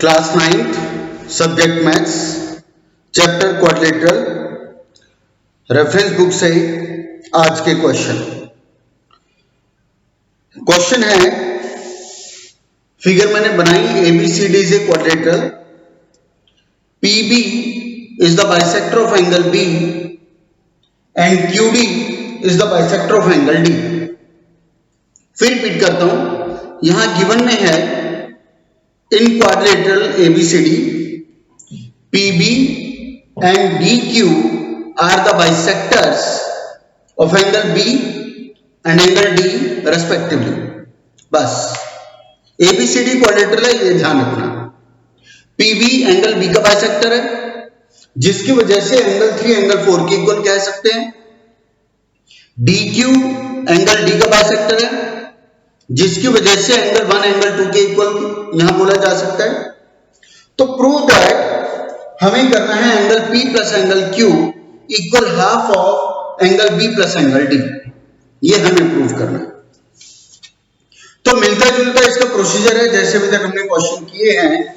Class 9th subject maths chapter quadrilateral reference book से आज के क्वेश्चन है। फिगर मैंने बनाई ABCD से quadrilateral. PB is the bisector of angle B and QD is the bisector of angle D। फिर repeat करता हूं, यहां गिवन में है in quadrilateral ABCD PB and DQ are the bisectors of angle B and angle D respectively। बस ABCD quadrilateral है, ये ध्यान रखना। PB एंगल B का बाइसेक्टर है, जिसकी वजह से एंगल 3 एंगल 4 के इक्वल कह सकते हैं। DQ एंगल D का बाइसेक्टर है, जिसकी वजह से एंगल 1 एंगल 2 के इक्वल यहां बोला जा सकता है। तो प्रूव दैट हमें करना है angle P plus angle Q equal half of angle B plus angle D। ये हमें प्रूव करना है। तो मिलता जुलता इसका प्रोसीजर है जैसे अभी तक हमने क्वेश्चन किए हैं।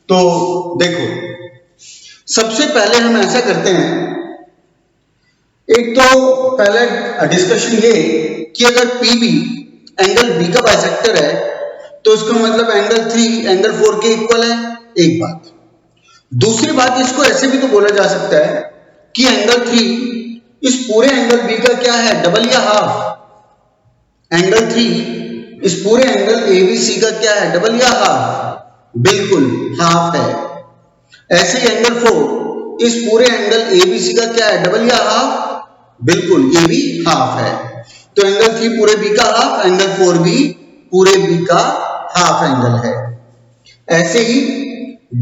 तो देखो, सबसे पहले हम ऐसा करते हैं, एक तो पहले डिस्कशन ये कि अगर PB एंगल B का बाइसेक्टर है तो इसका मतलब एंगल 3 एंगल 4 के इक्वल है, एक बात। दूसरी बात, इसको ऐसे भी तो बोला जा सकता है कि एंगल 3 इस पूरे एंगल B का क्या है, डबल या हाफ। एंगल 3 इस पूरे एंगल ABC का क्या है, डबल या हाफ? बिल्कुल हाफ है। ऐसे ही एंगल 4 इस पूरे एंगल ABC का क्या है, डबल या हाफ? बिल्कुल, ये भी हाफ है। तो एंगल 3 पूरे B का हाफ, एंगल 4 भी पूरे B का हाफ एंगल है। ऐसे ही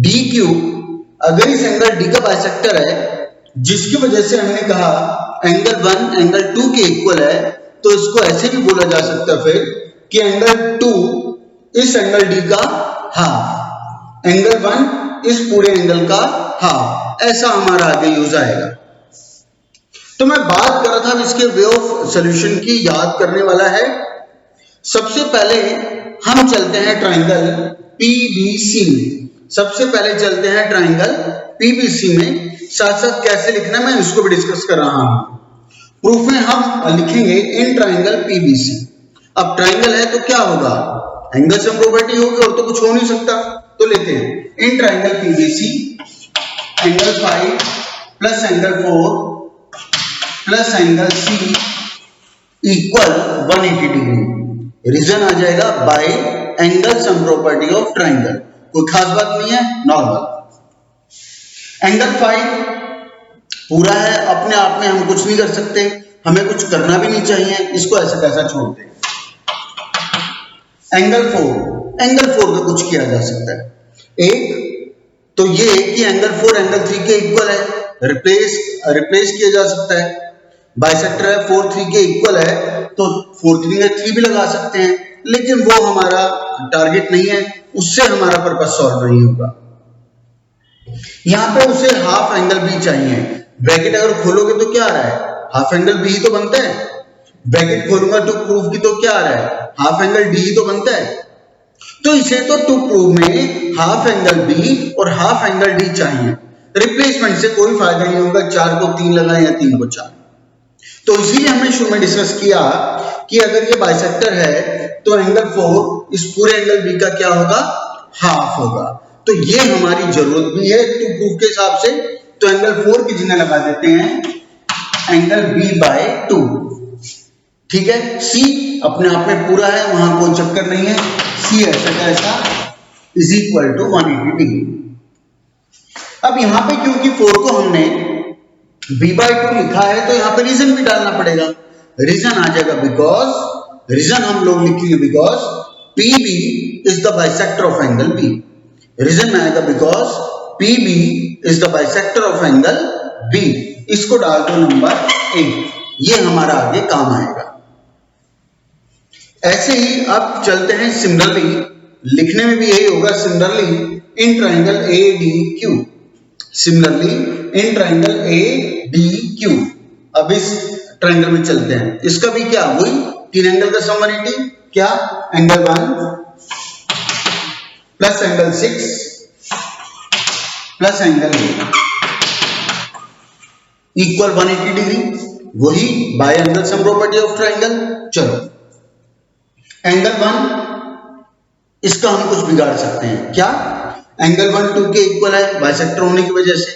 DQ अगर इस एंगल D का बाइसेक्टर है, जिसकी वजह से हमने कहा एंगल 1 एंगल 2 के इक्वल है, तो इसको ऐसे भी बोला जा सकता है फिर कि एंगल 2 इस एंगल D का हाफ, एंगल 1 इस पूरे एंगल का हाफ। ऐसा हमारा आगे यूज आएगा। तो मैं बात कर रहा था इसके वे ऑफ सॉल्यूशन की, याद करने वाला है। सबसे पहले हम चलते हैं ट्राइंगल PBC में। सबसे पहले चलते हैं ट्राइंगल PBC में। साथ साथ कैसे लिखना मैं इसको भी डिस्कस कर रहा हूं। प्रूफ में हम लिखेंगे इन ट्राइंगल PBC। अब ट्राइंगल है तो क्या होगा, एंगल सम प्रॉपर्टी होगी, और तो कुछ हो नहीं सकता। तो लेते हैं in triangle PBC angle 5 plus angle 4 plus angle C equal 180 degree. Reason आ जाएगा by angle sum property of triangle. कोई खास बात नहीं है, नॉर्मल। एंगल 5 पूरा है, अपने आप में हम कुछ नहीं कर सकते, हमें कुछ करना भी नहीं चाहिए, इसको ऐसा कैसा छोड़ दें। एंगल 4 का कुछ किया जा सकता है। एक तो ये कि एंगल 4 एंगल 3 के इक्वल है, रिप्लेस किया जा सकता है। बाइसेक्टर है 4 3 के इक्वल है, तो 4 3 में 3 भी लगा सकते हैं, लेकिन वो हमारा टारगेट नहीं है, उससे हमारा पर्पस सॉल्व नहीं होगा। यहां पे उसे हाफ एंगल B चाहिए। ब्रैकेट अगर खोलोगे तो क्या आ रहा है, हाफ एंगल B ही तो बनता है। ब्रैकेट खोलूंगा टू प्रूफ की तो क्या आ रहा है, हाफ एंगल D ही तो बनता है। तो इसे तो टू प्रूफ में हाफ एंगल B और हाफ एंगल D चाहिए। रिप्लेसमेंट से कोई फायदा नहीं होगा, 4 को 3 लगाएं या 3 को 4। तो इसीलिए हमने शुरू में डिस्कस किया कि अगर ये बाइसेक्टर है तो एंगल 4 इस पूरे एंगल B का क्या होगा, हाफ होगा। तो ये हमारी जरूरत भी है टू प्रूफ के हिसाब से। तो एंगल 4 की जगह लगा देते हैं एंगल B/2। ठीक है, C अपने आप में पूरा है, वहां कोई चक्कर नहीं है। C ऐसा का ऐसा इज इक्वल टू 180 डिग्री। अब यहां पे क्योंकि 4 को हमने B/2 लिखा है, तो यहां पे रीजन भी डालना पड़ेगा। रीजन आ जाएगा रीजन हम लोग लिखेंगे because PB is the bisector of angle B। Reason में आएगा because PB is the bisector of angle B। इसको डाल दो नंबर 8, ये हमारा आगे काम आएगा। ऐसे ही अब चलते हैं सिमिलरली, लिखने में भी यही होगा, similarly in triangle ADQ। Similarly in triangle ADQ। अब इस ट्राइंगल में चलते हैं, इसका भी क्या हुई, 3 एंगल का सम 180, क्या angle 1 plus angle 6 plus angle A equal 180 degree, वही by angle sum property of triangle. चलो एंगल 1, इसका हम कुछ बिगाड़ सकते हैं। क्या? एंगल 1 2 के इक्वल है बाइसेक्टर होने की वजह से,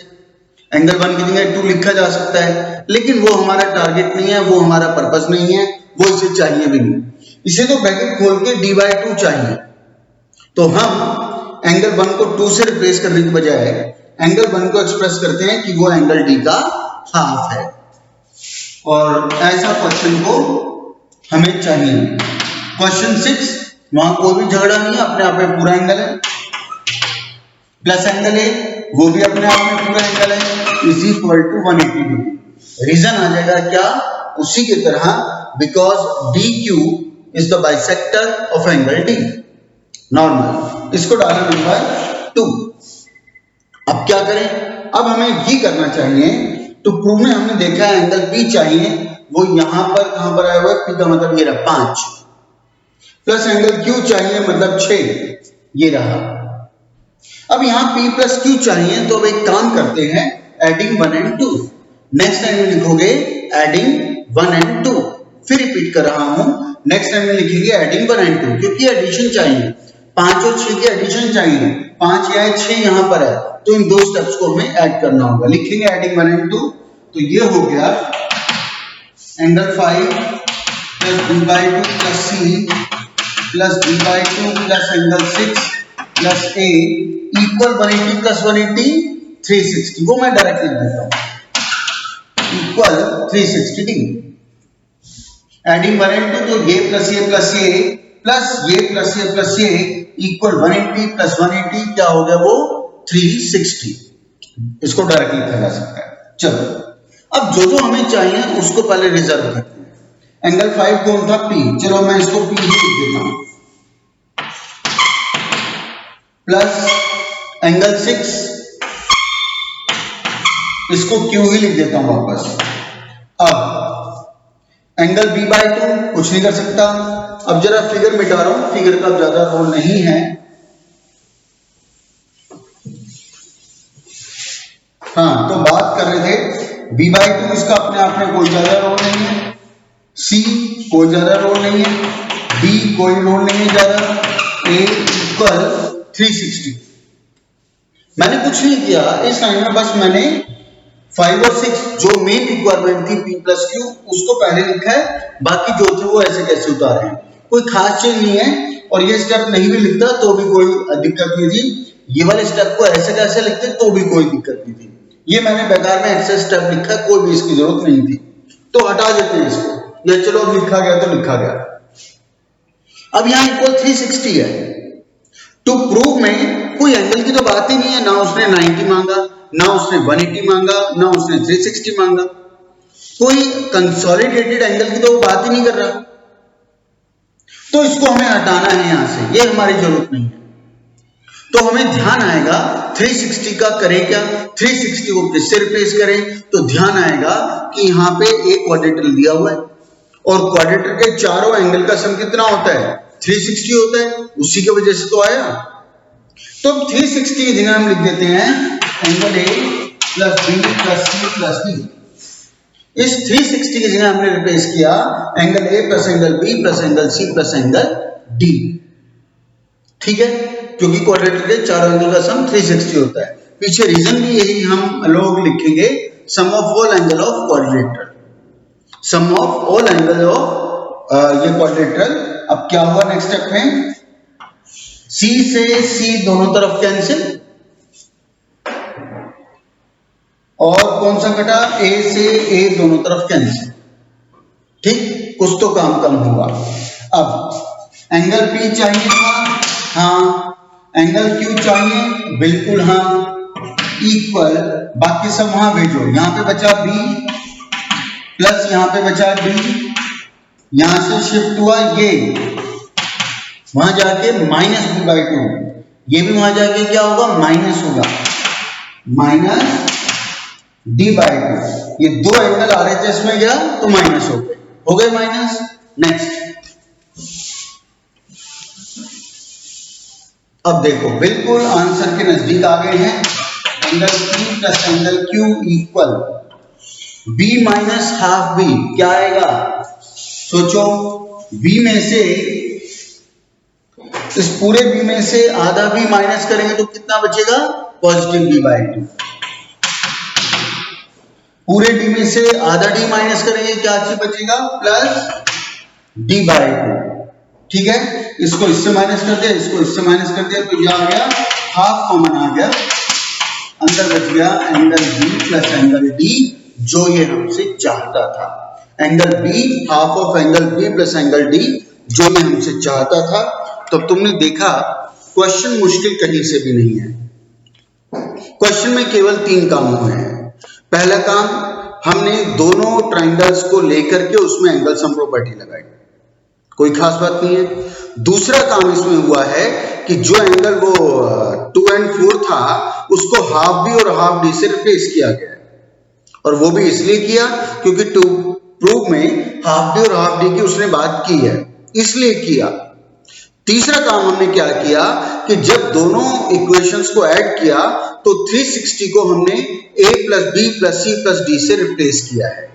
एंगल 1 की जगह 2 लिखा जा सकता है, लेकिन वो हमारा टारगेट नहीं है, वो हमारा पर्पस नहीं है, वो इसे चाहिए भी नहीं। इसे तो ब्रैकेट खोल के d/2 चाहिए, तो हम एंगल 1 को 2 से रिप्लेस करने की बजाय एंगल 1 को एक्सप्रेस करते हैं कि वो एंगल d का हाफ है, और ऐसा क्वेश्चन को हमें चाहिए। क्वेश्चन 6, वहां कोई भी झगड़ा नहीं है, अपने आप में पूरा एंगल है, प्लस एंगल है वो भी अपने आप में पूरा एंगल है, is equal to 180 degree. Reason आ जाएगा क्या? उसी की तरह, because DQ is the bisector of angle D। Normal, इसको डाला नंबर 2। अब क्या करें? अब हमें ये करना चाहिए, तो प्रूव में हमने देखा है एंगल P चाहिए, वो यहां पर कहां पर आया हुआ है, P का मतलब ये रहा 5, प्लस एंगल Q चाहिए मतलब 6, ये रहा। अब यहां P प्लस Q चाहिए, तो अब एक काम करते हैं, एडिंग 1 and 2। नेक्स्ट टाइम में लिखोगे एडिंग 1 and 2, फिर रिपीट कर रहा हूं, नेक्स्ट टाइम में लिखेंगे एडिंग 1 and 2, क्योंकि एडिशन चाहिए, 5 और 6 की एडिशन चाहिए, 5 या 6 यहां पर है, तो इन दो स्टेप्स को हमें ऐड करना होगा। लिखेंगे एडिंग 1 and 2, तो ये हो गया angle 5 plus b/2 plus c plus b/2 plus angle 6 plus a equal 180 plus 180 360, वो मैं डायरेक्ट लिख देता हूं, इक्वल 360 डिग्री। एडिंग 1 and 2, तो ये प्लस ये प्लस ये प्लस ये प्लस ये प्लस ये इक्वल 180 प्लस 180 क्या हो गया, वो 360। इसको डायरेक्ट लिखा जा सकता है। चलो अब जो जो हमें चाहिए उसको पहले रिजर्व करते हैं। एंगल 5 कौन था? P, चलो मैं इसको P ही लिख देता हूं, प्लस एंगल 6, इसको Q ही लिख देता हूं वापस। अब एंगल b/2 कुछ नहीं कर सकता। अब जरा फिगर मिटा रहा हूं, फिगर का ज्यादा रोल नहीं है। हाँ, तो बात कर रहे थे b/2, इसका अपने आप में कोई ज्यादा रोल नहीं है, c कोई ज्यादा रोल नहीं है, d कोई रोल नहीं है ज्यादा, a इक्वल 360। मैंने कुछ नहीं किया इस लाइन में, बस मैंने 5 और 6 जो मेन रिक्वायरमेंट थी P प्लस Q, उसको पहले लिखा है, बाकी जो थे वो ऐसे कैसे उतारे हैं, कोई खास चीज नहीं है। और ये स्टेप नहीं भी लिखता तो भी कोई दिक्कत नहीं थी, ये वाले स्टेप को ऐसे कैसे लिखते तो भी कोई दिक्कत नहीं थी। ये मैंने बेकार में एक्स्ट्रा स्टेप लिखा, कोई भी इसकी जरूरत नहीं थी, तो हटा देते हैं इसको, या चलो अब लिखा गया तो लिखा गया। अब यहाँ इक्वल 360 है, टू प्रूव में कोई एंगल की तो बात ही नहीं है, ना उसने 90 मांगा, ना उसने 180 मांगा, ना उसने 360 मांगा, कोई कंसोलिडेटेड एंगल की तो बात ही नहीं कर रहा, तो इसको हमें हटाना है यहां से, ये हमारी जरूरत नहीं है। तो हमें ध्यान आएगा 360 का करें क्या, 360 को किससे रिप्लेस करें, तो ध्यान आएगा कि यहाँ पे एक क्वाड्रेटर दिया हुआ है, और क्वाड्रेटर के चारों एंगल का सम कितना होता है, 360 होता है, उसी की वजह से तो आया। तो 360 की जगह हम लिख देते हैं angle A plus B plus C plus D। इस 360 की जगह हमने रिप्लेस किया angle A plus angle B plus angle C plus angle D। ठीक है, क्योंकि क्वाड्रेटर के चारों एंगल का सम 360 होता है। पीछे रीजन भी यही हम लोग लिखेंगे, sum of all angle of quadrilateral, sum of all angle of ये क्वाड्रेटर। अब क्या हुआ नेक्स्ट स्टेप में, C से C दोनों तरफ कैंसिल, और कौन सा कटा, A से A दोनों तरफ कैंसिल। ठीक, कुछ तो काम कम हुआ। अब एंगल P चाहिए था, हाँ, एंगल Q चाहिए, बिल्कुल हाँ, इक्वल, बाकी सब वहां भेजो, यहां पे बचा B प्लस यहां पे बचा D, यहां से शिफ्ट हुआ ये, वहां जाके माइनस b/2, ये भी वहां जाके क्या होगा, माइनस होगा, माइनस d/2। ये दो एंगल RHS में गया तो माइनस हो गए माइनस। नेक्स्ट, अब देखो बिल्कुल आंसर के नजदीक आ गए हैं। Angle P plus angle Q equal B minus half B, क्या आएगा सोचो, B में से, इस पूरे B में से आधा B माइनस करेंगे तो कितना बचेगा, पॉजिटिव D बाई 2। पूरे D में से आधा D माइनस करेंगे, क्या चीज बचेगा, प्लस D बाई 2। ठीक है, इसको इससे माइनस कर दिया, इसको इससे माइनस कर दिया, तो यह आ गया हाफ कॉमन आ गया, अंदर बच गया angle B plus angle D, जो ये हमसे चाहता था। Angle B half of angle B plus angle D, जो ये हमसे चाहता था। तो तुमने देखा क्वेश्चन मुश्किल कहीं से भी नहीं है। क्वेश्चन में केवल 3 काम हुए हैं। पहला काम, हमने दोनों ट्राइंगल्स को लेकर के उसमें एंगल सम प्रॉपर्टी लगाई, कोई खास बात नहीं है। दूसरा काम इसमें हुआ है कि जो एंगल वो 2 और 4 था, उसको हाफ बी और हाफ डी से रिप्लेस किया गया है, और वो भी इसलिए किया क्योंकि टू प्रूव में हाफ बी और हाफ डी की उसने बात की है, इसलिए किया। तीसरा काम हमने क्या किया कि जब दोनों इक्वेशंस को ऐड किया तो 360 को हमने a plus B plus C plus D से रिप्लेस किया है।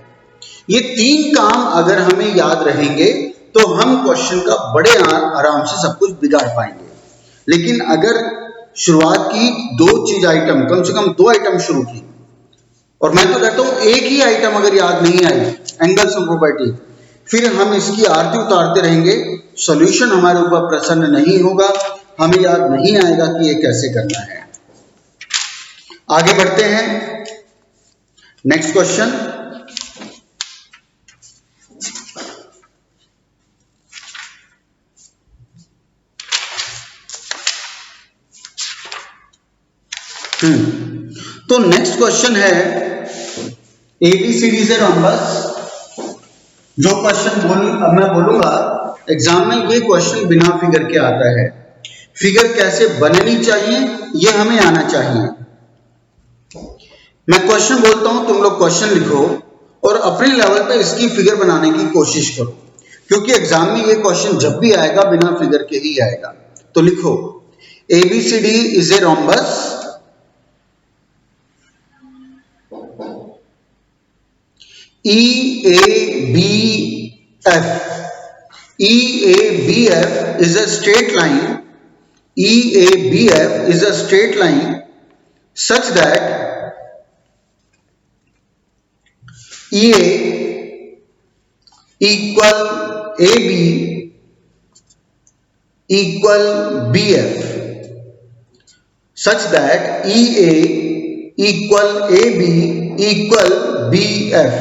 ये 3 काम अगर हमें याद रहेंगे तो हम क्वेश्चन का बड़े आराम से सब कुछ बिगाड़ पाएंगे। लेकिन अगर शुरुआत की 2 चीज आइटम, कम से कम 2 आइटम शुरू की, और मैं तो कहता हूं एक ही आइटम अगर याद नहीं आई, एंगल सम प्रॉपर्टी, फिर हम इसकी आरती उतारते रहेंगे, सॉल्यूशन हमारे ऊपर प्रसन्न नहीं होगा, हमें याद नहीं आएगा कि ये कैसे करना है। आगे बढ़ते हैं, नेक्स्ट क्वेश्चन। तो नेक्स्ट क्वेश्चन है ABCD से रोम्बस। जो क्वेश्चन मैं बोलूंगा एग्जाम में, ये क्वेश्चन बिना फिगर के आता है। फिगर कैसे बननी चाहिए ये हमें आना चाहिए। मैं क्वेश्चन बोलता हूं, तुम लोग क्वेश्चन लिखो और अपने लेवल पे इसकी फिगर बनाने की कोशिश करो, क्योंकि एग्जाम में ये क्वेश्चन जब भी आएगा बिना फिगर के ही आएगा। तो लिखो ABCD is a rhombus EABF. EABF is a straight line. EABF is a straight line such that EA equal AB equal BF, such that EA equal AB equal BF.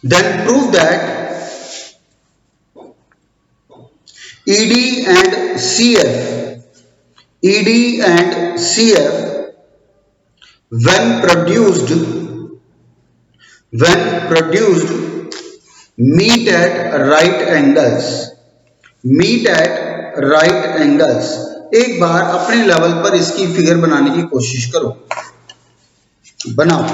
Then prove that ED and CF when produced meet at right angles. एक बार अपने level पर इसकी figure बनाने की कोशिश करो, बनाओ।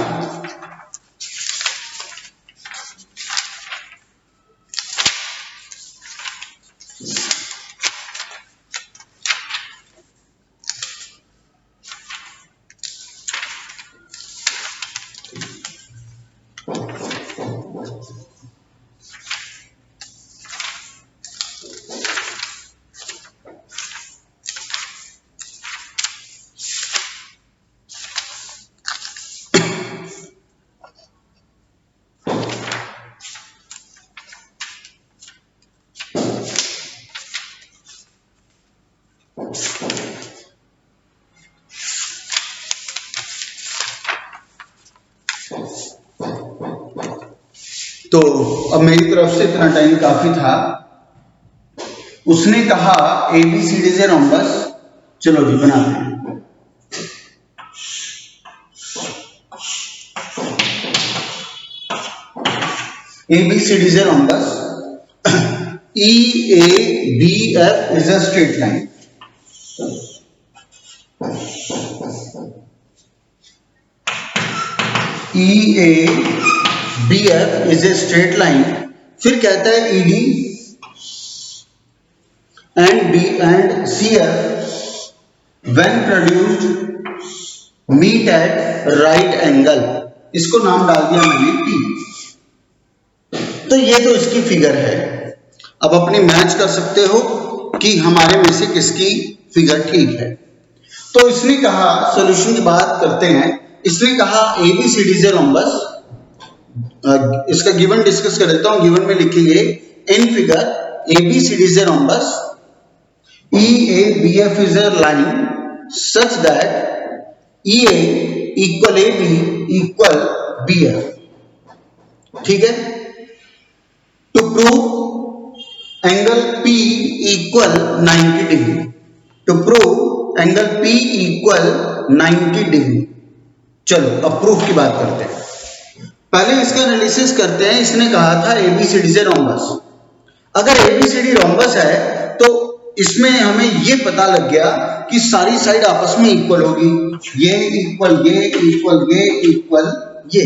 तो अब मेरी तरफ से इतना टाइम काफी था। उसने कहा ABCD इज ए रोम्बस, चलो जी बनाते हैं। ABCD is a rhombus. EABF is a straight line. EABF is a straight line. फिर कहता है ED and CF when produced meet at right angle, इसको नाम डाल दिया मैंने P। तो ये तो इसकी फिगर है। अब अपनी मैच कर सकते हो कि हमारे में से किसकी फिगर ठीक है। तो इसने कहा, सॉल्यूशन की बात करते हैं, इसने कहा ABCD इज ए रोम्बस। इसका गिवन डिस्कस कर देता हूं। गिवन में लिखेंगे in figure ABCD is a rhombus, EABF is a line such that EA equal AB equal BF। ठीक है। To prove angle P equal 90 degree, to prove angle P equal 90 degree. चलो अब proof की बात करते हैं। पहले इसका एनालिसिस करते हैं। इसने कहा था ABCD से रोम्बस। अगर ABCD रोम्बस है तो इसमें हमें ये पता लग गया कि सारी साइड आपस में इक्वल होगी, ये इक्वल ये इक्वल ये इक्वल ये।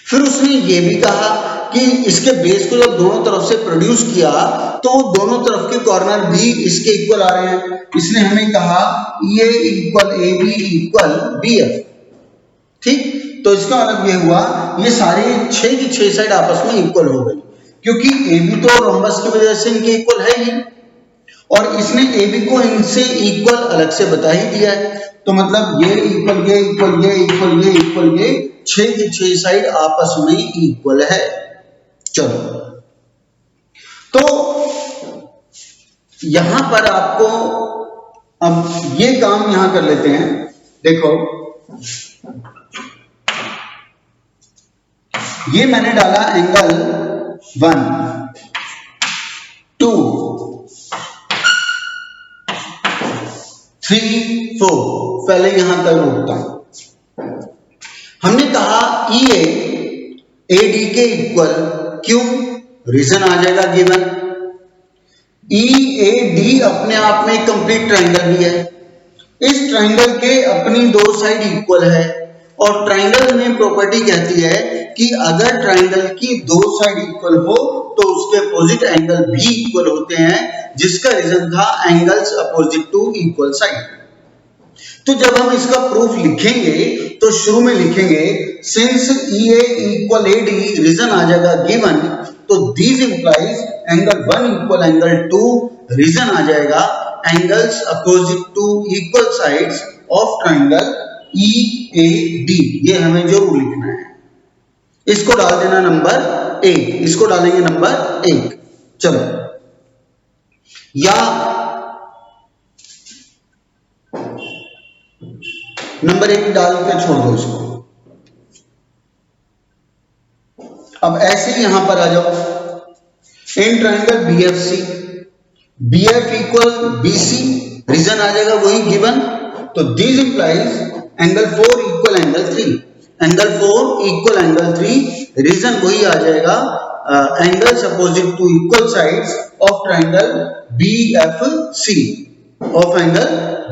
फिर उसने ये भी कहा कि इसके बेस को जब दोनों तरफ से प्रोड्यूस किया तो दोनों तरफ के कॉर्नर भी इसके इक्वल आ रहे हैं। इसने हमें कहा ये इक्वल AB इक्वल BF। ठीक, तो इसका मतलब ये हुआ ये सारी 6 की 6 साइड आपस में इक्वल हो गई, क्योंकि AB तो रोम्बस की वजह से इनके इक्वल है ही, और इसने AB को इनसे इक्वल अलग से बता ही दिया है। तो मतलब ये इक्वल ये इक्वल ये इक्वल ये इक्वल ये 6 की 6 साइड आपस में इक्वल है। चलो, तो यहां पर आपको अब ये काम यहां कर लेते हैं। देखो, ये मैंने डाला एंगल 1 2 3 4, पहले यहां तक रोकता हूं। हमने कहा EA AD के इक्वल, क्यों? रीजन आ जाएगा गिवन। EAD अपने आप में कंप्लीट ट्राइंगल भी है। इस ट्राइंगल के अपनी दो साइड इक्वल है, और ट्राइंगल में प्रॉपर्टी कहती है कि अगर ट्राइंगल की दो साइड इक्वल हो तो उसके अपोजिट एंगल भी इक्वल होते हैं, जिसका रीजन था angles opposite to equal side. तो जब हम इसका प्रूफ लिखेंगे तो शुरू में लिखेंगे since EA equal AD, reason आ जाएगा गिवन, तो this implies angle 1 equal angle 2, reason आ जाएगा angles opposite to equal sides of triangle EAD। ये हमें जरूर लिखना है। इसको डाल देना नंबर 1, इसको डालेंगे नंबर 1। चलो, या नंबर 1 डाल के छोड़ दो इसको। अब ऐसे ही यहां पर आ जाओ, in triangle BFC, BF equal BC, reason आ जाएगा वही गिवन, तो this implies angle 4 equal angle 3, angle 4 equal angle 3, reason वही आ जाएगा angles opposite to equal sides of triangle BFC, of angle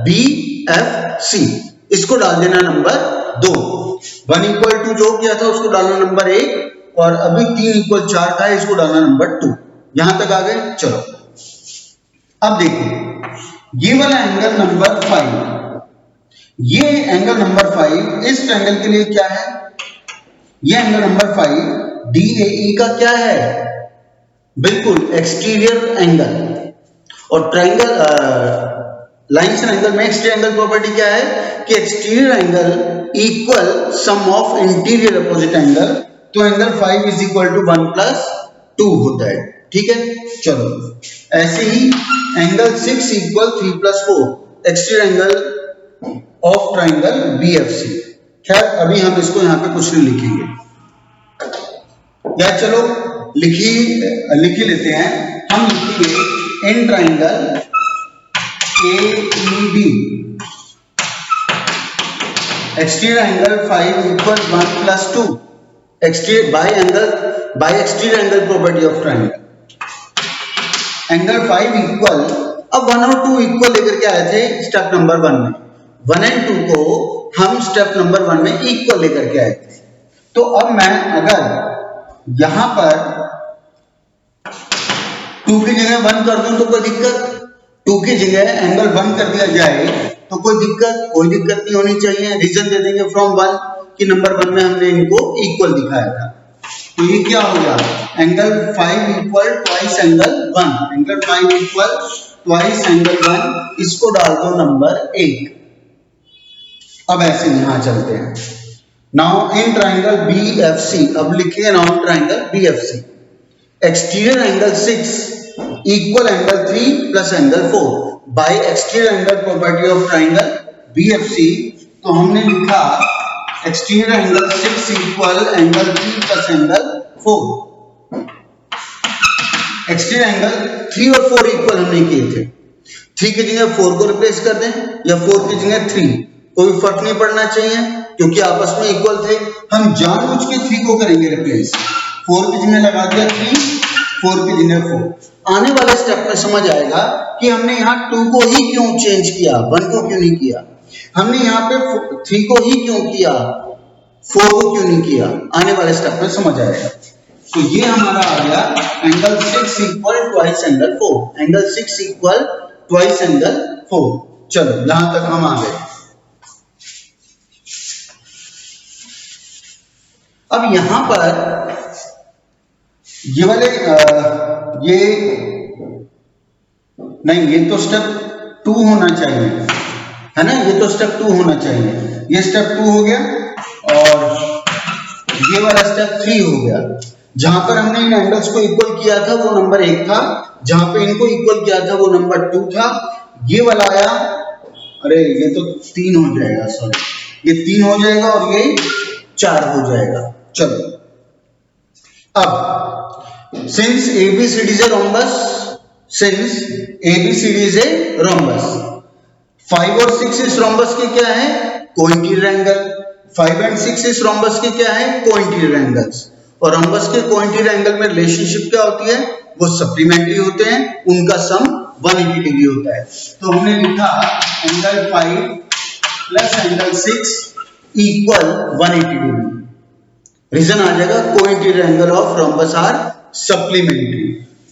BFC। इसको डाल देना नंबर 2। 1 इक्वल टू जो किया था उसको डालना नंबर 1, और अभी 3 इक्वल 4 का है, इसको डालना नंबर 2। यहां तक आ गए। चलो, अब देखिए ये वाला एंगल नंबर 5, ये एंगल नंबर 5 इस ट्रायंगल के लिए क्या है? ये एंगल नंबर 5 DAE का क्या है? बिल्कुल एक्सटीरियर एंगल। और ट्रायंगल लाइंस एंड एंगल में एक्सटीरियर एंगल प्रॉपर्टी क्या है कि exterior angle equal sum of interior opposite angle, तो angle 5 is equal to 1 plus 2 होता है। ठीक है, चलो ऐसे ही angle 6 equal 3 plus 4, exterior angle of triangle BFC। खैर अभी हम इसको यहाँ पे कुछ नहीं लिखेंगे, या चलो लिख ही लेते हैं। हम लिखेंगे in triangle AEB exterior angle 5 equal 1 plus 2, exterior bye exterior angle property of triangle, angle 5 equal, अब 1 और 2 इक्वल लेकर के आए थे स्टेप नंबर 1 में, 1 एंड 2 को हम स्टेप नंबर 1 में इक्वल लेकर के आए थे। तो अब मैं अगर यहां पर 2 की जगह 1 कर दूं तो कोई दिक्कत? 2 की जगह एंगल 1 कर दिया जाए तो कोई दिक्कत नहीं होनी चाहिए। रीजन दे देंगे फ्रॉम 1 कि नंबर 1 में हमने इनको इक्वल दिखाया था। तो ये क्या हो गया, angle 5 equal twice angle 1, angle 5 equal twice angle 1, इसको डाल दो नंबर 1। अब ऐसे यहां चलते हैं। नाउ इन ट्राइंगल BFC, अब लिखिए now triangle BFC, exterior angle 6 equal angle 3 plus angle 4 bye exterior angle property of triangle BFC। तो हमने लिखा exterior angle 6 equal angle 3 plus angle 4। Exterior angle 3 और 4 इक्वल हमने किए थे। 3 की जगह 4 को रिप्लेस कर दें या 4 की जगह 3, कोई फर्क नहीं पड़ना चाहिए क्योंकि आपस में इक्वल थे। हम जानबूझ के 3 को करेंगे रिप्लेस, 4 की जगह लगा दिया 3, 4 की जगह 4। आने वाले स्टेप में समझ आएगा कि हमने यहाँ 2 को ही क्यों चेंज किया, 1 को क्यों नहीं किया, हमने यहाँ पे 3 को ही क्यों किया, 4 को क्यों नहीं किया। आने वाले स्टेप में समझ आएगा। तो ये हमारा आ गया angle 6 equal twice angle 4, angle 6 equal twice angle 4। चलो यहां तक हम आ गए। अब यहां पर ये वाले ये नहीं, ये तो स्टेप 2 होना चाहिए, है ना, ये तो स्टेप 2 होना चाहिए। ये स्टेप 2 हो गया और ये वाला स्टेप 3 हो गया। जहां पर हमने इन एंगल्स को इक्वल किया था वो नंबर 1 था, जहां पे इनको इक्वल किया था वो नंबर 2 था। ये वाला आया, अरे ये तो 3 हो जाएगा, सॉरी, ये 3 हो जाएगा और ये 4 हो जाएगा। चलो अब since ABCD is a rhombus, since ABCD is a rhombus, 5 और 6 इस रोम्बस के क्या है, कोइंटीरियर एंगल। 5 एंड 6 इस रोम्बस के क्या है, कोइंटीरियर एंगल्स। और रोम्बस के कोइंटीरियर एंगल में रिलेशनशिप क्या होती है, वो सप्लीमेंट्री होते हैं, उनका सम 180 डिग्री होता है। तो हमने लिखा angle 5 plus angle 6 equal 180 degree. Reason आ जाएगा co interior angle of rhombus are supplementary,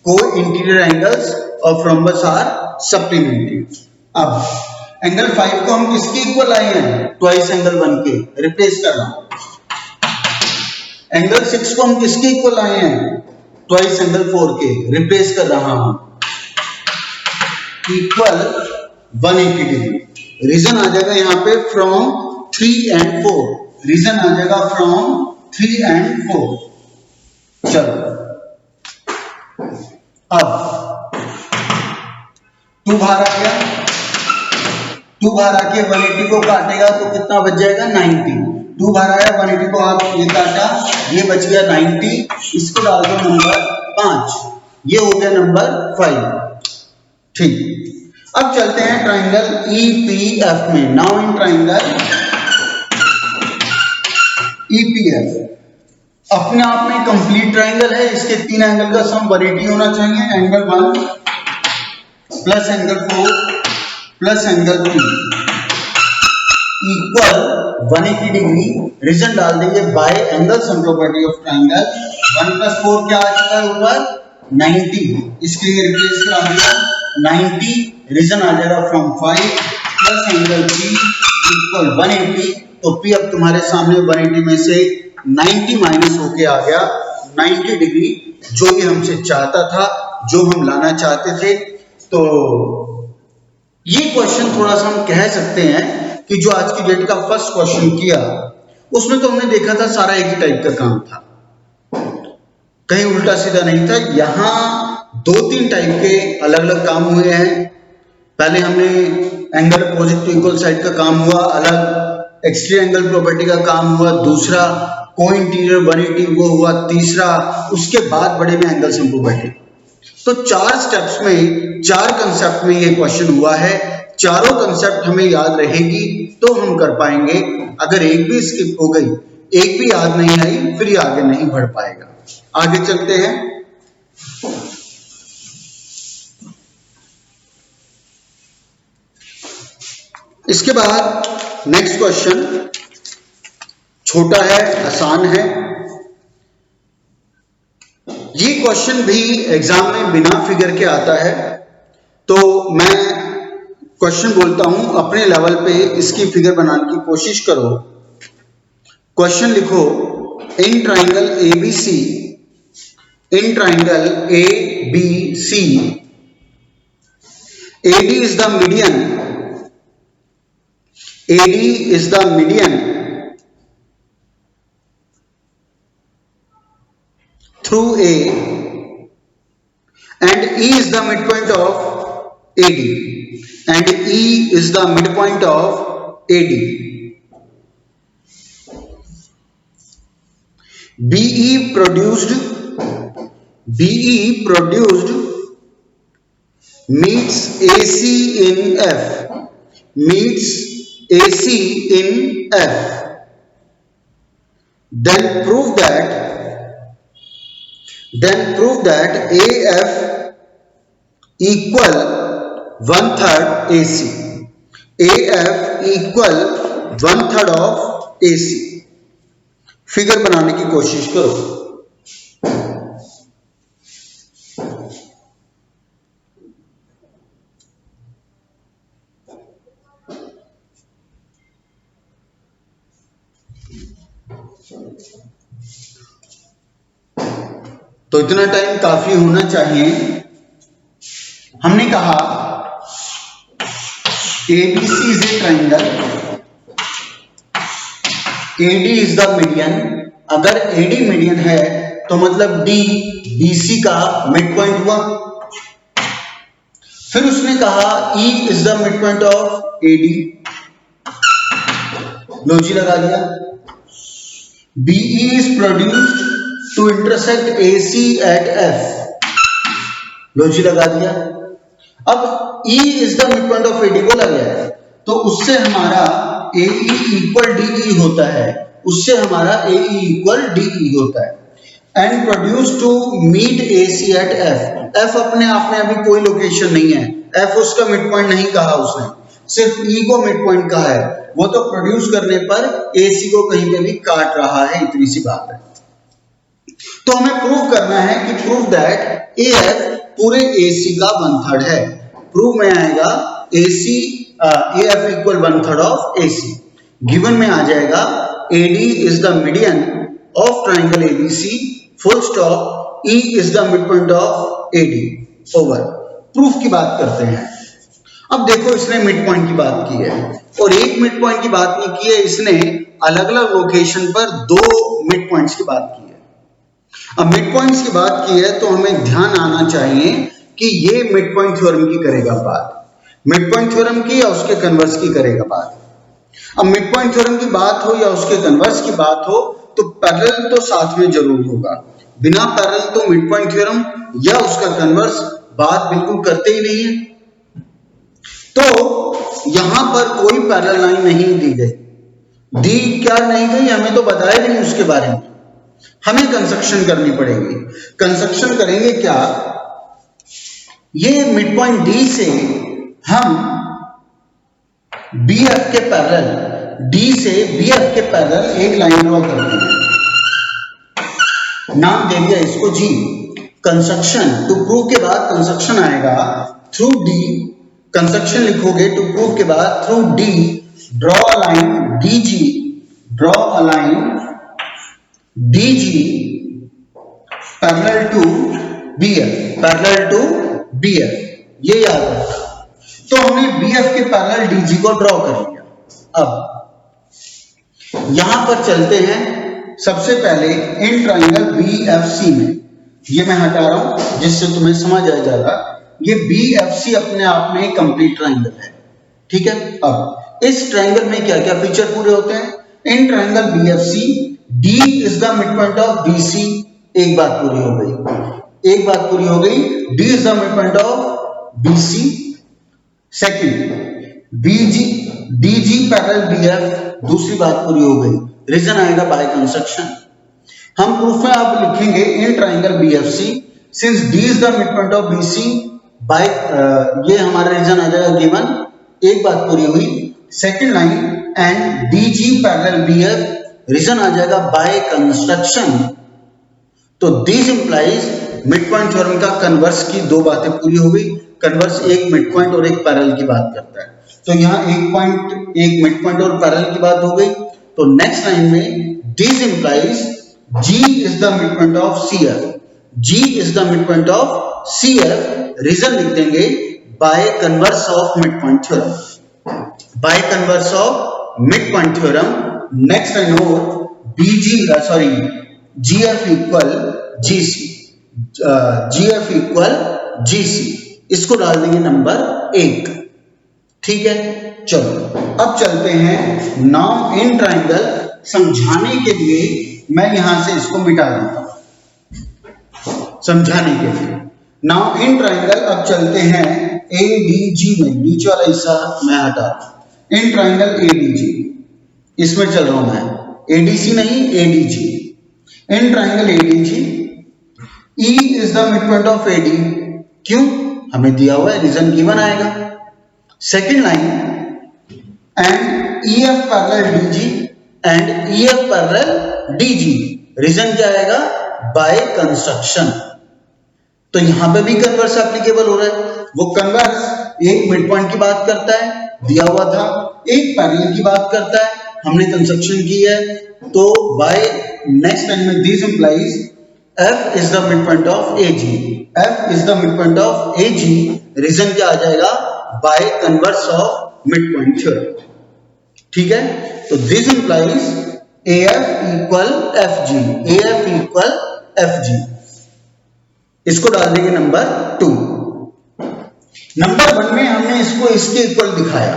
co interior angles of rhombus are supplementary. अब एंगल 5 को हम किसके इक्वल लाए हैं, ट्वाइस एंगल 1 के, रिप्लेस कर रहा हूं। एंगल 6 को हम किसके इक्वल लाए हैं, ट्वाइस एंगल 4 के, रिप्लेस कर रहा हूं, इक्वल 180 डिग्री। रीजन आ जाएगा यहां पे फ्रॉम 3 एंड 4, रीजन आ जाएगा फ्रॉम 3 एंड 4। चलो अब 2 बाहर आ गया, 2 बाहर आके 180 को काटेगा तो कितना बच जाएगा, 90। 2 बाहर आया, 180 को आप ये काटा, ये बच गया 90, इसको डाल दो नंबर 5, ये हो गया नंबर 5। ठीक, अब चलते हैं ट्राइंगल EPF में। नाउ इन ट्राइंगल EPF अपने आप में कंप्लीट ट्राइंगल है, इसके 3 एंगल का सम 180 होना चाहिए। Angle 1 plus angle 4 plus angle 3 equal 180 degree. Reason डाल देंगे by angle sum property of triangle. 1 plus 4 क्या आ चुका है ऊपर, 90, इसके लिए रिप्लेस करा दिया 90। रीजन आ जाएगा फ्रॉम 5 प्लस एंगल 3 इक्वल 180। तो P अब तुम्हारे सामने 180 में से 90 माइनस होके आ गया 90 डिग्री, जो भी हमसे चाहता था, जो हम लाना चाहते थे। तो ये क्वेश्चन थोड़ा सा हम कह सकते हैं कि जो आज की डेट का फर्स्ट क्वेश्चन किया उसमें तो हमने देखा था सारा एक ही टाइप का काम था, कहीं उल्टा सीधा नहीं था। यहां 2-3 टाइप के अलग अलग काम हुए हैं। पहले हमने angle opposite to equal side का काम हुआ अलग, एक्सटीरियर एंगल प्रॉपर्टी का काम हुआ दूसरा, को इंटीरियर 180 वो हुआ तीसरा, उसके बाद बड़े में एंगल सम प्रॉपर्टी। तो 4 स्टेप्स में 4 कंसेप्ट में ये क्वेश्चन हुआ है। चारों कंसेप्ट हमें याद रहेगी तो हम कर पाएंगे। अगर एक भी स्किप हो गई, एक भी याद नहीं आई, फिर ये आगे नहीं बढ़ पाएगा। आगे चलते हैं। इसके बाद नेक्स्ट क्वेश्चन छोटा है, आसान है। ये क्वेश्चन भी एग्जाम में बिना फिगर के आता है। तो मैं क्वेश्चन बोलता हूं, अपने लेवल पे इसकी फिगर बनाने की कोशिश करो। क्वेश्चन लिखो, in triangle ABC, in triangle ABC AD is the median, AD is the median through A and E is the midpoint of AD, and E is the midpoint of AD. BE produced meets AC in F, meets AC in F. Then prove that AF equal 1/3 AC. AF equal 1/3 of AC. Figure बनाने की कोशिश करो। तो इतना time काफी होना चाहिए। हमने कहा ABC is a triangle, AD is the median. अगर AD मीडियन है तो मतलब D BC का मिड पॉइंट हुआ। फिर उसने कहा E is the mid point of AD, लॉजी लगा दिया। BE is produced to intersect AC at F, लॉजी लगा दिया। अब E is the mid point of AD बोला गया है, तो उससे हमारा AE इक्वल DE होता है, उससे हमारा AE इक्वल DE होता है। And produce to meet AC at F, F अपने आप में अभी कोई लोकेशन नहीं है, F उसका मिड पॉइंट नहीं कहा उसने, सिर्फ E को मिड पॉइंट कहा है। वो तो प्रोड्यूस करने पर AC को कहीं पे भी काट रहा है, इतनी सी बात है। तो हमें प्रूव करना है कि प्रूव दैट AF पूरे AC का 1/3 है। प्रूव में आएगा AF equal 1/3 of AC। Given में आ जाएगा AD is the median of triangle ABC, full stop, E is the mid point of AD, over. Proof की बात करते हैं। अब देखो, इसने मिड पॉइंट की बात की है और एक मिड पॉइंट की बात नहीं की है, इसने अलग अलग लोकेशन पर 2 मिड पॉइंट्स की बात की है। अब मिड पॉइंट्स की बात की है तो हमें ध्यान आना चाहिए कि ये मिड पॉइंट थ्योरम की करेगा बात, मिड पॉइंट थ्योरम की या उसके कन्वर्स की करेगा बात। अब मिड पॉइंट थ्योरम की बात हो या उसके कन्वर्स की बात हो तो पैरेलल तो साथ में जरूर होगा। बिना पैरेलल तो मिड पॉइंट थ्योरम या उसका कन्वर्स बात बिल्कुल करते ही नहीं है। तो यहां पर कोई पैरेलल लाइन नहीं दी गई, दी क्या नहीं गई हमें तो बताया भी नहीं उसके बारे में। हमें कंस्ट्रक्शन करनी पड़ेगी। कंस्ट्रक्शन करेंगे क्या, ये मिड पॉइंट D से हम BF के पैरेलल, D से BF के पैरेलल एक लाइन ड्रॉ करते हैं, नाम दे दिया इसको G। कंस्ट्रक्शन टू प्रूव के बाद कंस्ट्रक्शन आएगा थ्रू D, कंस्ट्रक्शन लिखोगे टू प्रूव के बाद through D, draw a line DG, draw a line DG parallel to BF, parallel to BF, ये याद रखना। तो हमने BF के पैरेलल DG को ड्रॉ कर लिया। अब यहां पर चलते हैं सबसे पहले इन ट्राइंगल BFC में, ये मैं हटा रहा हूं जिससे तुम्हें समझ आ जाएगा। ये BFC अपने आप में एक कंप्लीट ट्राइंगल है, ठीक है। अब इस ट्राइंगल में क्या क्या फीचर पूरे होते हैं, in triangle BFC D is the mid point of BC, एक बात पूरी हो गई, एक बात पूरी हो गई, D is the mid point of BC। Second DG parallel BF, दूसरी बात पूरी हो गई। रीजन आएगा बाय कंस्ट्रक्शन। हम प्रूफ में आप लिखेंगे in triangle BFC since D is the mid point of BC by, ये हमारा रीजन आ जाएगा गिवन, एक बात पूरी हुई। Second line and DG parallel BF, reason आ जाएगा बाय कंस्ट्रक्शन। तो this implies mid point theorem का कन्वर्स की 2 बातें पूरी हो गई। कन्वर्स एक मिड पॉइंट और एक पैरेलल की बात करता है। तो यहाँ एक मिड पॉइंट और पैरेलल की बात हो गई। तो नेक्स्ट लाइन में this implies G is the midpoint of CF. G is the midpoint of CF. Reason लिख देंगे by converse of midpoint theorem. By converse of midpoint theorem. Next I know GF equal GC. GF equal GC. इसको डाल देंगे number 1। ठीक है, चलो अब चलते हैं नाउ इन ट्राइंगल। समझाने के लिए मैं यहां से इसको मिटा देता हूं, समझाने के लिए। नाउ इन ट्राइंगल अब चलते हैं ADG में, नीचे वाला हिस्सा मैं हटा दूं। इन ट्राइंगल ADG इसमें चल रहा हूं मैं, ADC नहीं ADG। In triangle ADG E is the midpoint of AD। क्यों? हमें दिया हुआ है, रीजन गिवन आएगा। Second line and EF parallel DG and EF parallel DG। Reason क्या आएगा? By construction. तो यहां पे भी कन्वर्स एप्लीकेबल हो रहा है। वो कन्वर्स एक मिड पॉइंट की बात करता है, दिया हुआ था, एक पैरेलल की बात करता है, हमने कंस्ट्रक्शन की है। तो बाय नेक्स्ट लाइन में this implies F is the mid point of AG। F is the mid point of AG। Reason क्या आ जाएगा? By converse of mid point theorem. ठीक है, तो this implies AF equal FG। AF equal FG। इसको डाल देंगे number 2। Number 1 में हमने इसको इसके इक्वल दिखाया,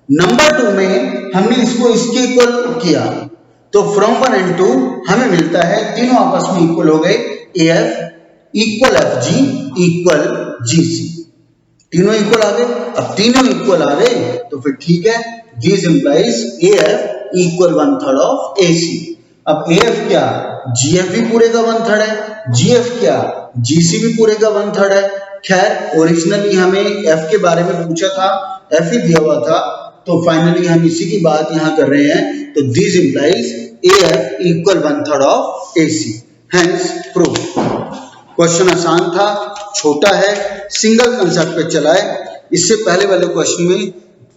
नंबर 2 में हमने इसको इसके इक्वल किया। तो फ्रॉम 1 and 2 हमें मिलता है तीनों आपस में इक्वल हो गए। AF equal FG equal GC। तीनों इक्वल आ गए। अब तीनों इक्वल आ गए तो फिर ठीक है, this implies AF equal 1/3 of AC। अब AF क्या? GF भी पूरे का 1/3 है। GF क्या? GC भी पूरे का 1/3 है। खैर ओरिजिनली हमें F के बारे में पूछा था, F ही दिया हुआ था, तो फाइनली हम इसी की बात यहां कर रहे हैं। तो this implies AF equal 1/3 of AC। Hence proof. Question आसान था, छोटा है, सिंगल कंसेप्ट पे चला है। इससे पहले वाले क्वेश्चन में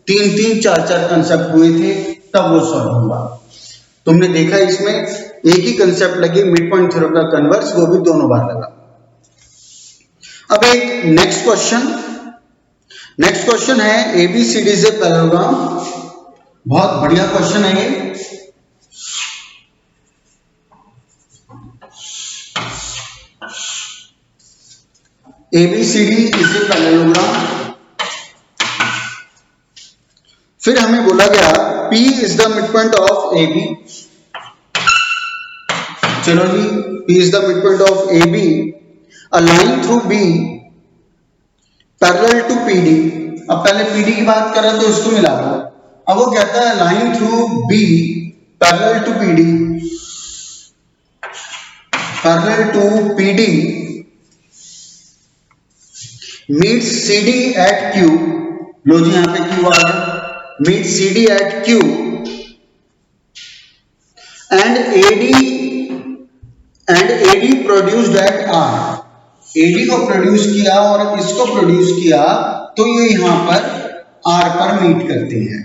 3-3, 4-4 कंसेप्ट हुए थे, तब वो सॉल्व हुआ। तुमने देखा इसमें एक ही कंसेप्ट लगे, मिड पॉइंट थ्योरम का कन्वर्स, वो भी दोनों बार लगा। अब एक नेक्स्ट क्वेश्चन है ABCD से पैरेललोग्राम। बहुत बढ़िया क्वेश्चन है ये। ABCD is a parallelogram. फिर हमें बोला गया P is the midpoint of AB। चलो जी, P is the midpoint of AB। A line through B parallel to PD। अब पहले PD की बात कर रहे तो इसको मिला दो। अब वो कहता है line through B parallel to PD, parallel to PD meets CD at Q। लो जी, यहां पे Q आ गया। meets CD at Q and AD produced at R। AD को प्रोड्यूस किया और इसको प्रोड्यूस किया, तो ये यहां पर R पर मीट करते हैं।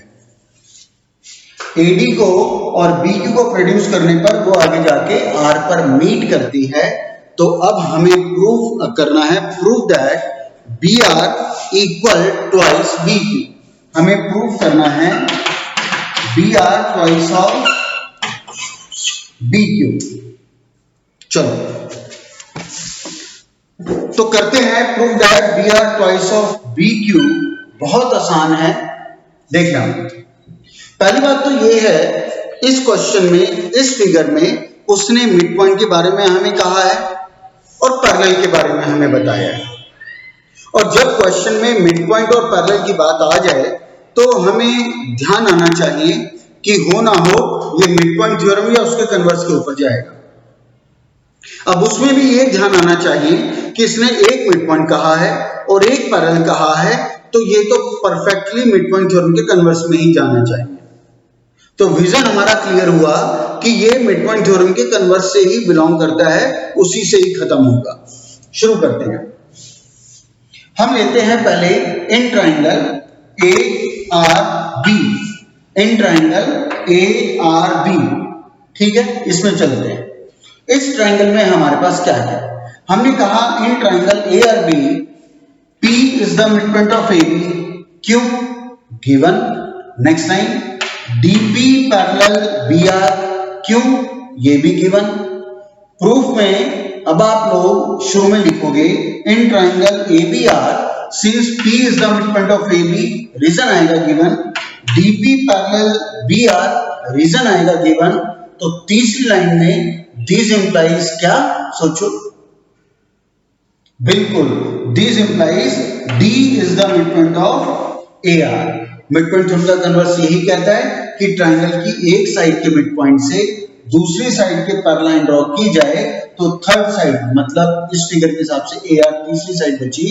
AD को और BQ को प्रोड्यूस करने पर वो आगे जाके R पर मीट करती है। तो अब हमें प्रूफ करना है, proof that BR equal twice BQ। हमें प्रूफ करना है BR ट्वाइस ऑफ BQ। चलो तो करते हैं proof that BR twice of BQ। बहुत आसान है, देखना। पहली बात तो ये है, इस क्वेश्चन में, इस फिगर में उसने मिड पॉइंट के बारे में हमें कहा है और पैरेलल के बारे में हमें बताया है। और जब क्वेश्चन में मिड पॉइंट और पैरेलल की बात आ जाए तो हमें ध्यान आना चाहिए कि हो ना हो ये मिड पॉइंट थ्योरम या उसके कन्वर्स के ऊपर जाएगा। अब उसमें भी ये ध्यान आना चाहिए कि इसने एक मिड पॉइंट कहा है और एक पैरेलल कहा है, तो ये तो परफेक्टली मिड पॉइंट थ्योरम के कन्वर्स में ही जाना चाहिए। तो विजन हमारा क्लियर हुआ कि ये मिड पॉइंट थ्योरम के कन्वर्स से ही बिलोंग करता है, उसी से ही खत्म होगा। शुरू करते हैं। हम लेते हैं पहले in triangle A R B, in triangle A R B, ठीक है, इसमें चलते हैं। इस ट्राइंगल में हमारे पास क्या है, हमने कहा in triangle A R B P is the midpoint of AB, Q given, next line DP parallel BR, Q ये भी given। प्रूफ में अब आप लोग शुरू में लिखोगे in triangle ABR since P is the midpoint of AB, reason आएगा given, DP parallel BR, reason आएगा given। तो तीसरी लाइन में दिस इंप्लाइज क्या, सोचो, बिल्कुल, this implies D is the midpoint of AR। Midpoint theorem का कन्वर्स यही कहता है कि ट्राइंगल की एक साइड के मिडपॉइंट से दूसरी साइड के पैरेलल ड्रॉ की जाए तो थर्ड साइड, मतलब इस फिगर के हिसाब से AR तीसरी साइड बची,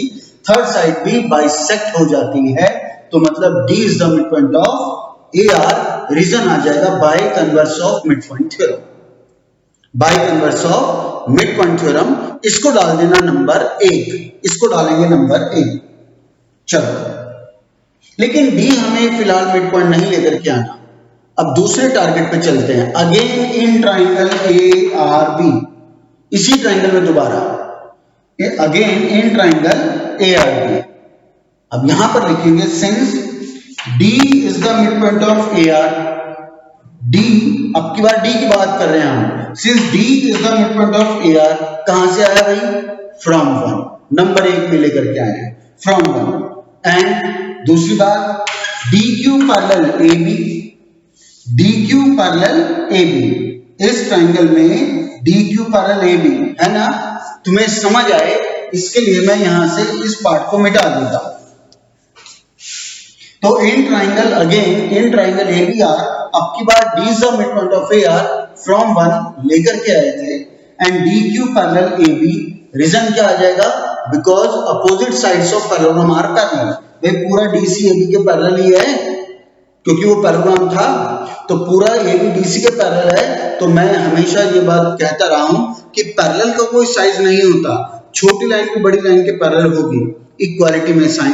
थर्ड साइड भी बाइसेक्ट हो जाती है, तो मतलब D is the midpoint of AR, reason आ जाएगा by converse of midpoint theorem, by converse of midpoint theorem. इसको डाल देना नंबर 1, इसको डालेंगे नंबर 1। चलो, लेकिन डी हमें फिलहाल मिड पॉइंट नहीं लेकर के आना, अब दूसरे टारगेट पे चलते हैं। Again in triangle A R B, इसी ट्राइंगल में दोबारा again in triangle A R B. अब यहां पर लिखेंगे since D is the mid point of A R, D, अब की बार डी की बात कर रहे हैं हम, since D is the mid point of A are, कहां से आया भाई, फ्रॉम 1, नंबर 1 में लेकर के आए हैं, फ्रॉम 1। एंड दूसरी बात D Q parallel A B, D Q parallel A B, इस ट्राइंगल में D Q parallel A B है ना, तुम्हें समझ आए इसके लिए मैं यहां से इस पार्ट को मिटा देता हूं। तो in triangle again in triangle A B R, अब की बार D is the mid point of A R, from 1 लेकर के आए थे, and D Q parallel A B, reason क्या आ जाएगा, because opposite sides of parallelogram are parallel, भाई पूरा डीसी एबी के पैरेलल ही है, क्योंकि वो पैरेललोग्राम था, तो पूरा एबी डीसी के पैरेलल है। तो मैं हमेशा ये बात कहता रहा हूं कि पैरेलल का कोई साइज नहीं होता, छोटी लाइन की बड़ी लाइन के पैरेलल होगी, इक्वालिटी में साइन,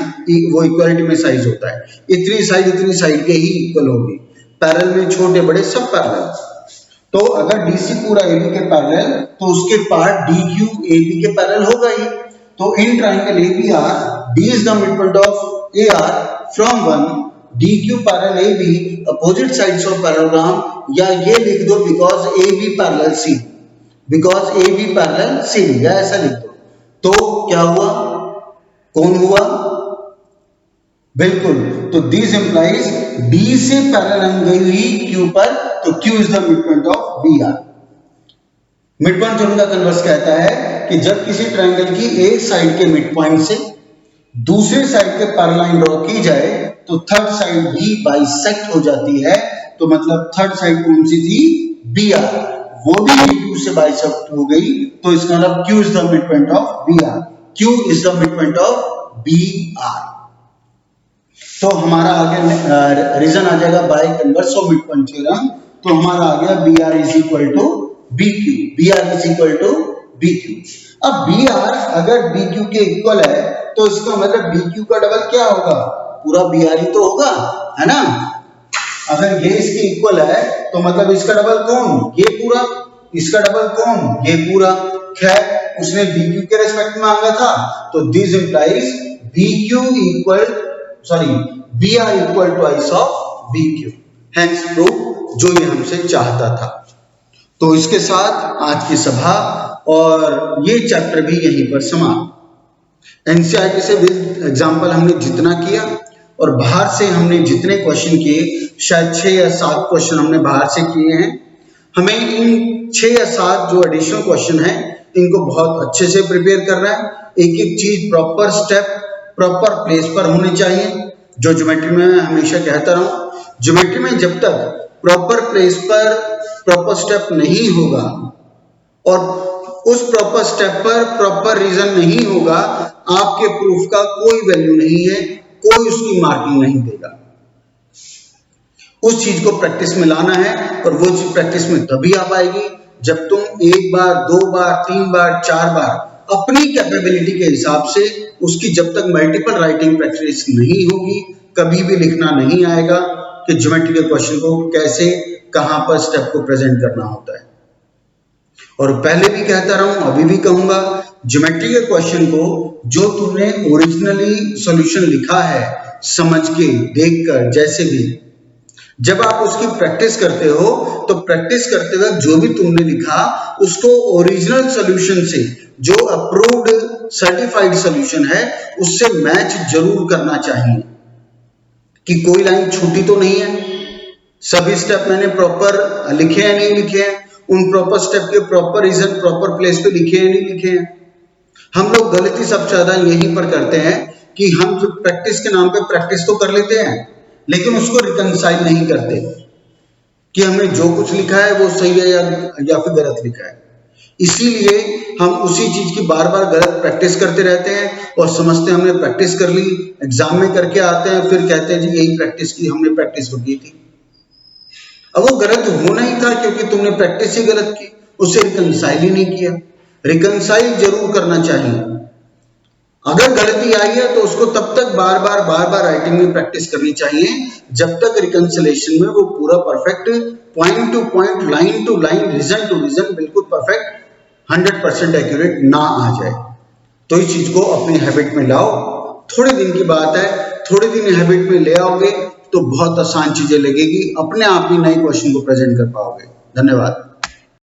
वो इक्वालिटी में साइज होता है, इतनी साइड के ही इक्वल होगी, पैरेलल में छोटे बड़े सब पैरेलल। तो अगर डीसी पूरा एबी के पैरेलल, तो उसके पार्ट डी क्यू एबी के पैरेलल होगा ही। तो in triangle ABR, D is the mid point of AR from 1, D Q parallel AB, opposite sides of parallelogram, या ये लिख दो because AB parallel C, because AB parallel C, या ऐसा लिख दो। तो क्या हुआ, कौन हुआ, बिल्कुल, तो दिस इंप्लाइज डी से पैरेलल लाइन गई हुई क्यू पर, तो Q is the mid point of B R. Mid point theorem का कन्वर्स कहता है कि जब किसी ट्रायंगल की एक साइड के मिड पॉइंट से दूसरे साइड के पैरेलल लाइन ड्रॉ की जाए तो थर्ड साइड भी बाइसेक्ट हो जाती है, तो मतलब थर्ड साइड कौन सी थी, बी आर, वो भी B2 से बाइसेक्ट हो गई, तो इसका मतलब Q is the mid point of B R, Q is the mid point of B R. तो हमारा आगे रीजन आ जाएगा by converse of mid point theorem, तो हमारा आ गया B R is equal to B Q, B R is equal to B Q. अब बी आर अगर बी क्यू के इक्वल है तो इसका मतलब बी क्यू का डबल क्या होगा, पूरा बी आर ही तो होगा, है ना। अगर ये इसके इक्वल है तो मतलब इसका डबल कौन, ये पूरा, इसका डबल कौन, ये पूरा। खैर उसने बी क्यू के रेस्पेक्ट में मांगा था, तो this implies B Q equal, sorry B R equal twice of B Q, hence proof जो ये हमसे चाहता था। तो इसके साथ आज की सभा और ये चैप्टर भी यहीं पर समाप्त। एनसीईआरटी से एग्जाम्पल हमने जितना किया और बाहर से हमने जितने क्वेश्चन किए, शायद 6 या 7 क्वेश्चन हमने बाहर से किए हैं। हमें इन 6 या 7 जो एडिशनल क्वेश्चन हैं इनको बहुत अच्छे से प्रिपेयर करना है। एक एक चीज प्रॉपर स्टेप प्रॉपर प्लेस पर होनी चाहिए, जो ज्योमेट्री में मैं हमेशा कहता रहा हूं, ज्योमेट्री में जब तक प्रॉपर प्लेस पर प्रॉपर स्टेप नहीं होगा और उस प्रॉपर स्टेप पर प्रॉपर रीजन नहीं होगा, आपके प्रूफ का कोई वैल्यू नहीं है, कोई उसकी मार्किंग नहीं देगा। उस चीज को प्रैक्टिस में लाना है और वो चीज प्रैक्टिस में तभी आ पाएगी जब तुम 1 बार 2 बार 3 बार 4 बार अपनी कैपेबिलिटी के हिसाब से उसकी जब तक मल्टीपल राइटिंग प्रैक्टिस नहीं होगी कभी भी लिखना नहीं आएगा कि ज्योमेट्री के क्वेश्चन को कैसे कहां पर स्टेप को प्रेजेंट करना होता है। और पहले भी कहता रहा हूं, अभी भी कहूंगा, ज्योमेट्री के क्वेश्चन को जो तुमने ओरिजिनली सॉल्यूशन लिखा है समझ के देखकर जैसे भी, जब आप उसकी प्रैक्टिस करते हो तो प्रैक्टिस करते वक्त जो भी तुमने लिखा उसको ओरिजिनल सॉल्यूशन से, जो अप्रूव्ड सर्टिफाइड सॉल्यूशन है, उससे मैच जरूर करना चाहिए कि कोई लाइन छूटी तो नहीं है, सभी स्टेप मैंने प्रॉपर लिखे हैं नहीं लिखे हैं, उन प्रॉपर स्टेप के प्रॉपर रीजन प्रॉपर प्लेस पे लिखे हैं नहीं लिखे हैं। हम लोग गलती सबसे ज्यादा यहीं पर करते हैं कि हम जो प्रैक्टिस के नाम पे प्रैक्टिस तो कर लेते हैं लेकिन उसको रिकंसाइल नहीं करते कि हमने जो कुछ लिखा है वो सही है या फिर गलत लिखा है। इसीलिए हम उसी चीज की बार बार गलत प्रैक्टिस करते रहते हैं और समझते हैं हमने प्रैक्टिस कर ली, एग्जाम में करके आते हैं फिर कहते हैं जी यही प्रैक्टिस की, हमने प्रैक्टिस तो की थी। अब वो गलत होना ही था क्योंकि तुमने प्रैक्टिस ही गलत की, उसे रिकंसाइल ही नहीं किया। रिकंसाइल जरूर करना चाहिए। अगर गलती आई है तो उसको तब तक बार बार राइटिंग में प्रैक्टिस करनी चाहिए जब तक रिकंसिलेशन में वो पूरा perfect, point to point, line to line, region to region बिल्कुल परफेक्ट 100% एक्यूरेट ना आ जाए। तो इस चीज को अपनी हैबिट में लाओ। थोड़े दिन की बात है, थोड़े दिन हैबिट में ले आओगे तो बहुत आसान चीजें लगेगी, अपने आप ही नए क्वेश्चन को प्रेजेंट कर पाओगे। धन्यवाद।